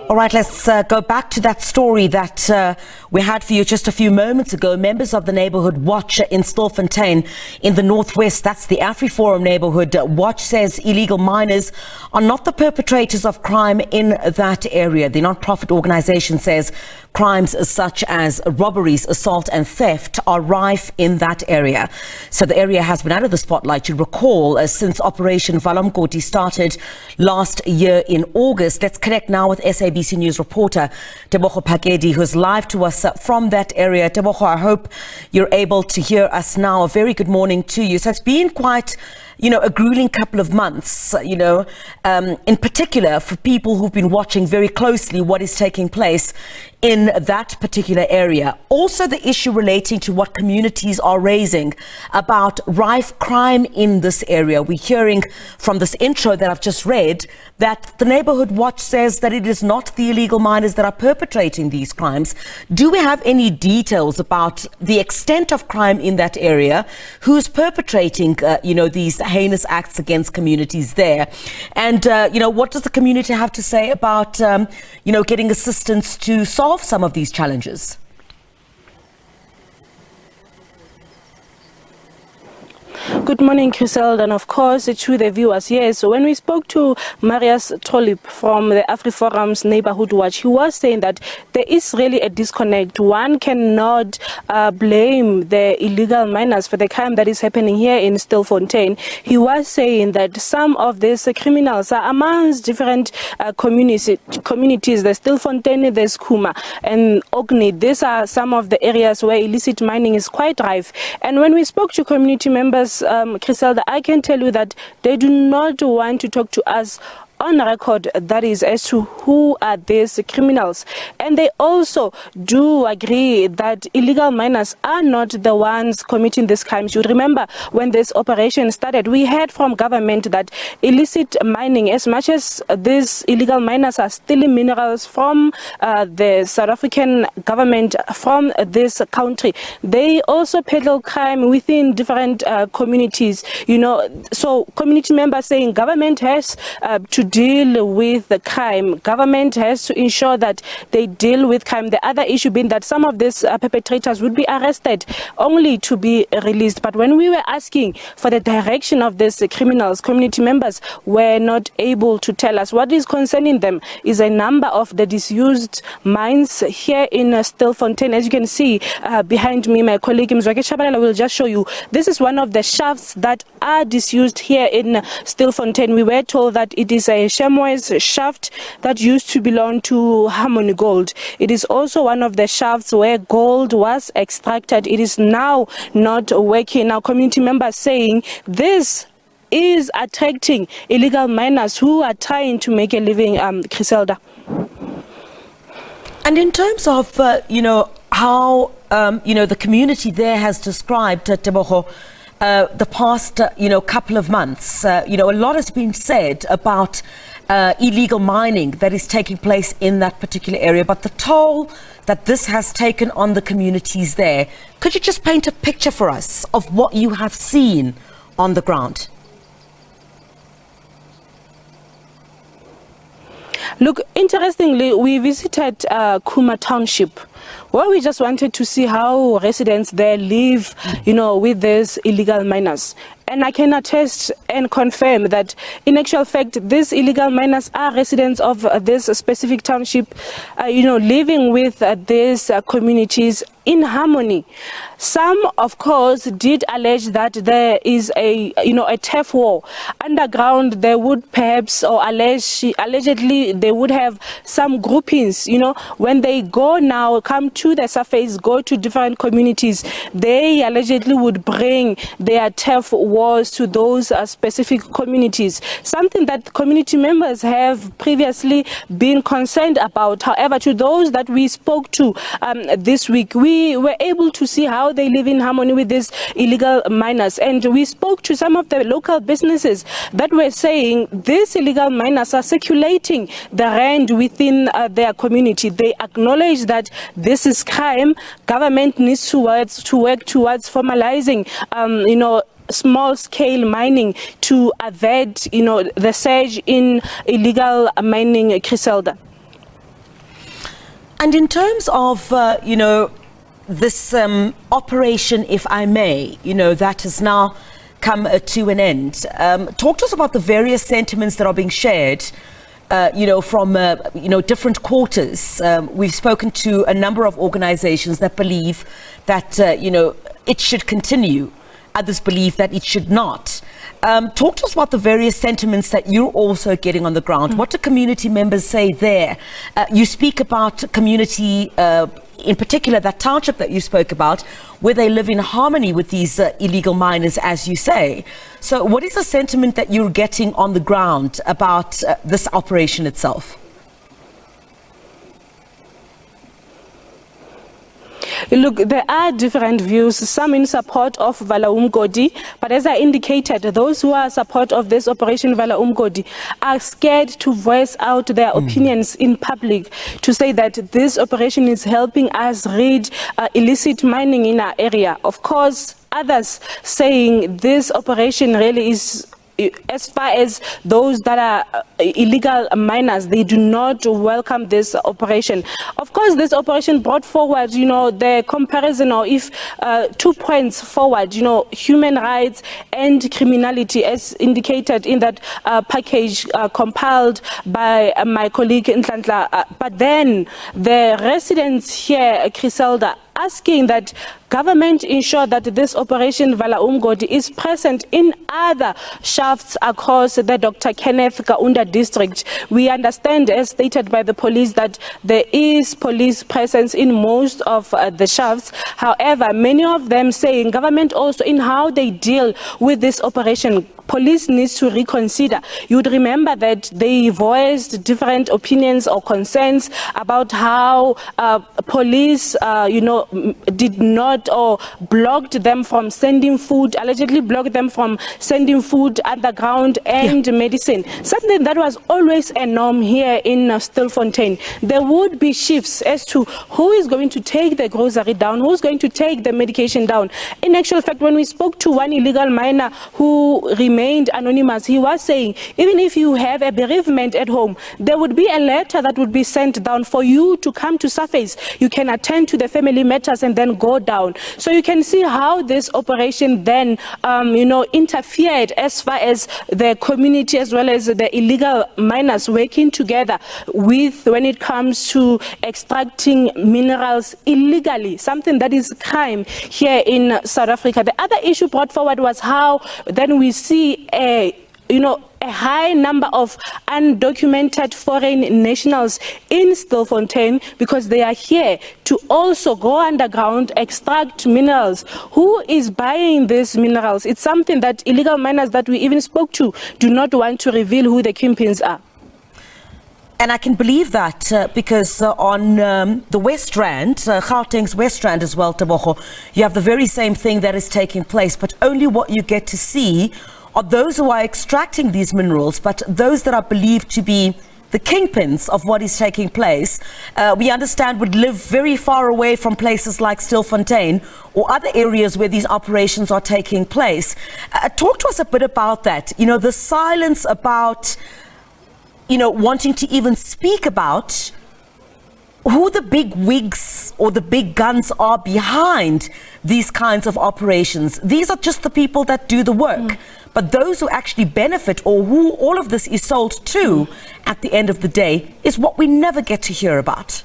All right, let's go back to that story that we had for you just a few moments ago. Members of the Neighborhood Watch in Stilfontein in the northwest, that's the AfriForum Neighborhood Watch, says illegal miners are not the perpetrators of crime in that area. The non-profit organization says crimes such as robberies, assault and theft are rife in that area. So the area has been out of the spotlight, you recall, since Operation Vala Umgodi started last year in August. Let's connect now with SABC News Reporter Tebogo Phakedi, who's live to us from that area. Tebogo, I hope you're able to hear us now. A very good morning to you. So it's been quite, a grueling couple of months, in particular for people who've been watching very closely what is taking place in that particular area. Also the issue relating to what communities are raising about rife crime in this area. We're hearing from this intro that I've just read that the Neighborhood Watch says that it is not the illegal miners that are perpetrating these crimes. Do we have any details about the extent of crime in that area? Who's perpetrating, these heinous acts against communities there? And, what does the community have to say about, getting assistance to solve some of these challenges? Good morning, Chriselle, and of course to the viewers. Yes, so when we spoke to Marius Tolip from the AfriForum's Neighborhood Watch, he was saying that there is really a disconnect. One cannot blame the illegal miners for the crime that is happening here in Stilfontein. He was saying that some of these criminals are amongst different communities. The Stilfontein, there's Kuma and Ogni. These are some of the areas where illicit mining is quite rife. And when we spoke to community members, Chriselle, I can tell you that they do not want to talk to us on record, that is, as to who are these criminals. And they also do agree that illegal miners are not the ones committing these crimes. You remember when this operation started, we heard from government that illicit mining, as much as these illegal miners are stealing minerals from the South African government, from this country, they also peddle crime within different communities. So community members saying government has to deal with the crime. Government has to ensure that they deal with crime. The other issue being that some of these perpetrators would be arrested only to be released. But when we were asking for the direction of these criminals, community members were not able to tell us. What is concerning them is a number of the disused mines here in Stilfontein. As you can see behind me, my colleague Mzwake Shabalala will just show you. This is one of the shafts that are disused here in Stilfontein. We were told that it is a chamois shaft that used to belong to Harmony Gold. It is also one of the shafts where gold was extracted. It is now not working. Now, community members saying this is attracting illegal miners who are trying to make a living, Griselda. And in terms of, how, the community there has described, Tebogo, the past, couple of months, a lot has been said about illegal mining that is taking place in that particular area, but the toll that this has taken on the communities there. Could you just paint a picture for us of what you have seen on the ground? Look, interestingly, we visited Kuma Township, where we just wanted to see how residents there live, with these illegal miners. And I can attest and confirm that, in actual fact, these illegal miners are residents of this specific township, living with these communities in harmony. Some, of course, did allege that there is a turf war underground. They would perhaps, or allegedly, they would have some groupings. When they come to the surface, go to different communities, they allegedly would bring their turf wars to those specific communities. Something that community members have previously been concerned about. However, to those that we spoke to this week, we were able to see how they live in harmony with these illegal miners. And we spoke to some of the local businesses that were saying these illegal miners are circulating the rand within their community. They acknowledge that this is crime. Government needs to work towards formalizing, small-scale mining to avert, the surge in illegal mining, Griselda. And in terms of, this operation, if I may, that has now come to an end. Talk to us about the various sentiments that are being shared, from, different quarters. We've spoken to a number of organizations that believe that, it should continue. Others believe that it should not. Talk to us about the various sentiments that you're also getting on the ground. What do community members say there? You speak about community, in particular that township that you spoke about, where they live in harmony with these illegal miners, as you say. So what is the sentiment that you're getting on the ground about this operation itself? Look, there are different views, some in support of Vala Umgodi, but as I indicated, those who are in support of this Operation Vala Umgodi are scared to voice out their opinions in public, to say that this operation is helping us rid illicit mining in our area. Of course, others saying this operation really is, as far as those that are illegal miners, they do not welcome this operation. Of course, this operation brought forward, the comparison, or if 2 points forward, human rights and criminality, as indicated in that package compiled by my colleague Ntlantla. But then the residents here, Criselda, asking that government ensure that this Operation Vala Umgodi is present in other shafts across the Dr. Kenneth Kaunda district. We understand, as stated by the police, that there is police presence in most of the shafts. However, many of them saying government also in how they deal with this operation, police needs to reconsider. You would remember that they voiced different opinions or concerns about how police, did not or blocked them from sending food, allegedly blocked them from sending food underground and medicine. Something that was always a norm here in Stilfontein. There would be shifts as to who is going to take the grocery down, who's going to take the medication down. In actual fact, when we spoke to one illegal miner who remained anonymous, he was saying, even if you have a bereavement at home, there would be a letter that would be sent down for you to come to surface. You can attend to the family matters and then go down. So you can see how this operation then, interfered as far as the community as well as the illegal miners working together with when it comes to extracting minerals illegally, something that is crime here in South Africa. The other issue brought forward was how then we see a high number of undocumented foreign nationals in Stilfontein because they are here to also go underground, extract minerals. Who is buying these minerals? It's something that illegal miners that we even spoke to do not want to reveal who the kingpins are. And I can believe that because on the West Rand, Gauteng's West Rand as well, Tebogo, you have the very same thing that is taking place, but only what you get to see are those who are extracting these minerals, but those that are believed to be the kingpins of what is taking place, we understand would live very far away from places like Stilfontein or other areas where these operations are taking place. Talk to us a bit about that. The silence about, wanting to even speak about who the big wigs or the big guns are behind these kinds of operations. These are just the people that do the work. But those who actually benefit, or who all of this is sold to at the end of the day, is what we never get to hear about.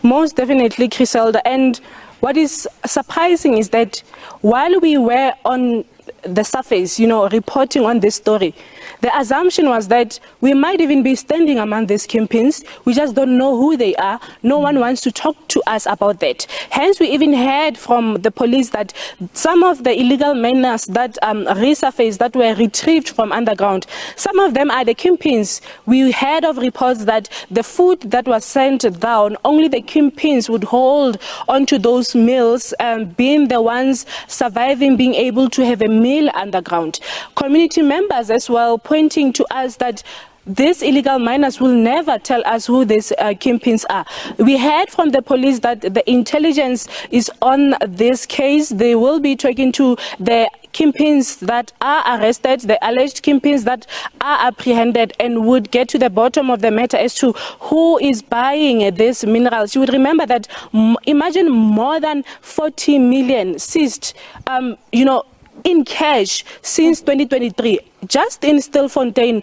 Most definitely, Criselda. And what is surprising is that while we were on the surface, reporting on this story, the assumption was that we might even be standing among these kingpins. We just don't know who they are. No one wants to talk to us about that. Hence, we even heard from the police that some of the illegal miners that resurfaced, that were retrieved from underground, some of them are the kingpins. We heard of reports that the food that was sent down, only the kingpins would hold onto those meals, being the ones surviving, being able to have a meal underground. Community members as well pointing to us that these illegal miners will never tell us who these kingpins are. We heard from the police that the intelligence is on this case. They will be talking to the kingpins that are arrested, the alleged kingpins that are apprehended, and would get to the bottom of the matter as to who is buying these minerals. You would remember that, imagine more than 40 million seized, in cash since 2023. Just in Stilfontein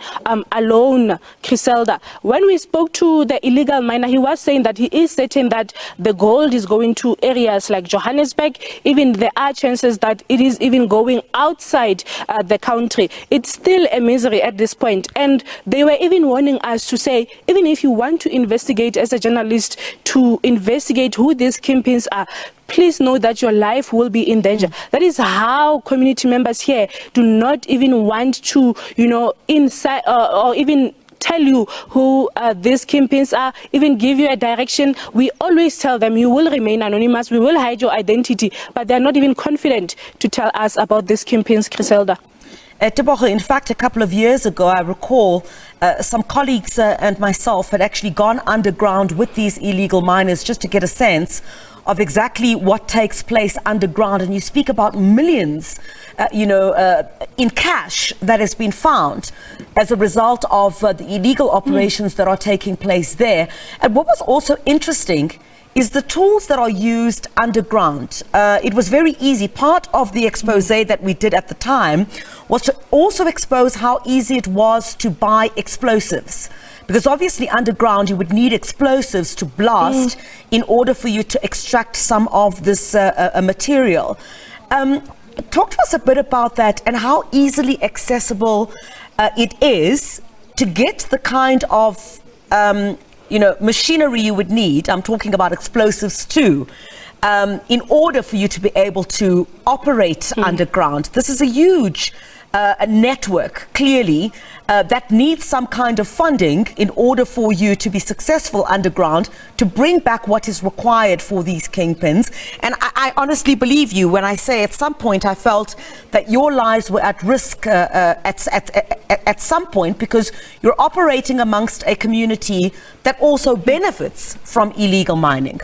alone, Griselda. When we spoke to the illegal miner, he was saying that he is certain that the gold is going to areas like Johannesburg. Even there are chances that it is even going outside the country. It's still a misery at this point. And they were even warning us to say, even if you want to investigate as a journalist, to investigate who these kingpins are, please know that your life will be in danger. That is how community members here do not even want to, inside or even tell you who these kingpins are, even give you a direction. We always tell them you will remain anonymous, we will hide your identity, but they're not even confident to tell us about these kingpins, Griselda. Tebogo, in fact, a couple of years ago, I recall some colleagues and myself had actually gone underground with these illegal miners just to get a sense of exactly what takes place underground. And you speak about millions, in cash that has been found as a result of the illegal operations that are taking place there. And what was also interesting is the tools that are used underground. It was very easy. Part of the expose that we did at the time was to also expose how easy it was to buy explosives. Because obviously underground you would need explosives to blast in order for you to extract some of this material. Talk to us a bit about that and how easily accessible it is to get the kind of machinery you would need. I'm talking about explosives too, in order for you to be able to operate underground. This is a huge a network, clearly, that needs some kind of funding in order for you to be successful underground, to bring back what is required for these kingpins. And I honestly believe you when I say at some point I felt that your lives were at risk at some point, because you're operating amongst a community that also benefits from illegal mining.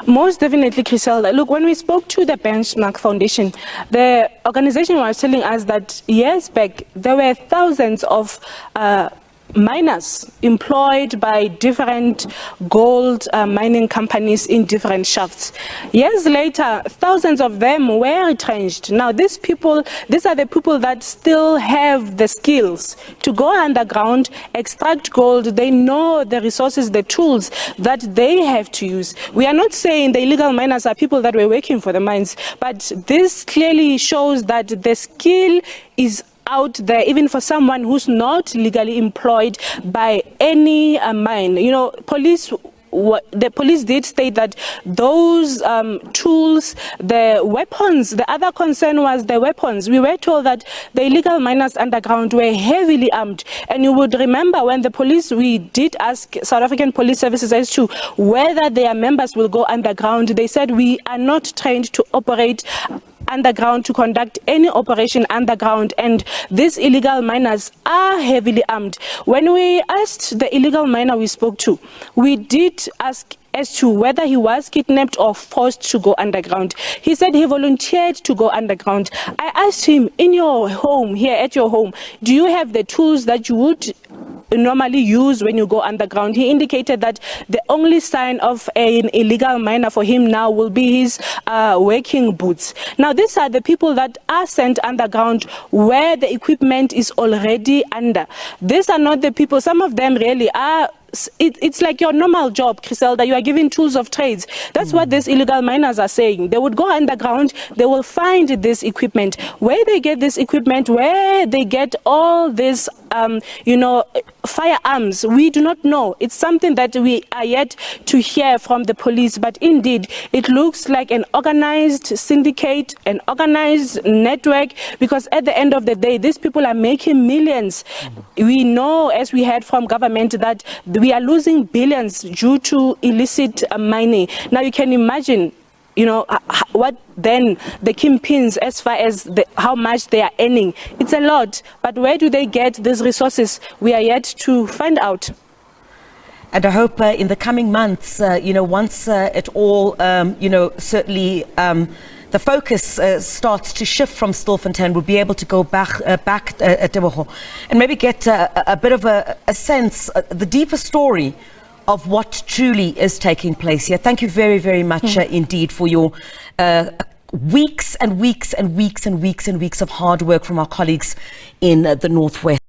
Most definitely, Griselda. Look, when we spoke to the Benchmark Foundation, the organization was telling us that years back there were thousands of miners employed by different gold mining companies in different shafts. Years later, thousands of them were retrenched. Now these are the people that still have the skills to go underground, extract gold. They know the resources, the tools that they have to use. We are not saying the illegal miners are people that were working for the mines, but this clearly shows that the skill is out there, even for someone who's not legally employed by any mine. The police did state that those tools, the weapons, the other concern was the weapons. We were told that the illegal miners underground were heavily armed. And you would remember when we did ask South African Police Services as to whether their members will go underground. They said, we are not trained to operate underground, to conduct any operation underground, and these illegal miners are heavily armed. When we asked the illegal miner we spoke to, we did ask as to whether he was kidnapped or forced to go underground. He said he volunteered to go underground. I asked him, in your home, here at your home, do you have the tools that you would normally use when you go underground? He indicated that the only sign of an illegal miner for him now will be his working boots. Now these are the people that are sent underground where the equipment is already under. These are not the people, some of them really are. It's like your normal job, Griselda. You are given tools of trades. That's what these illegal miners are saying. They would go underground, they will find this equipment. Where they get this equipment, where they get all this, firearms, we do not know. It's something that we are yet to hear from the police. But indeed, it looks like an organized syndicate, an organized network, because at the end of the day, these people are making millions. We know, as we heard from government, that we are losing billions due to illicit mining. Now you can imagine what then the kingpins, as far as how much they are earning. It's a lot, but where do they get these resources? We are yet to find out. And I hope in the coming months, once it all, certainly the focus starts to shift from Stilfontein, we'll be able to go back Tebogo, and maybe get a bit of a sense, the deeper story of what truly is taking place here. Thank you very, very much indeed for your weeks and weeks and weeks and weeks and weeks of hard work from our colleagues in the Northwest.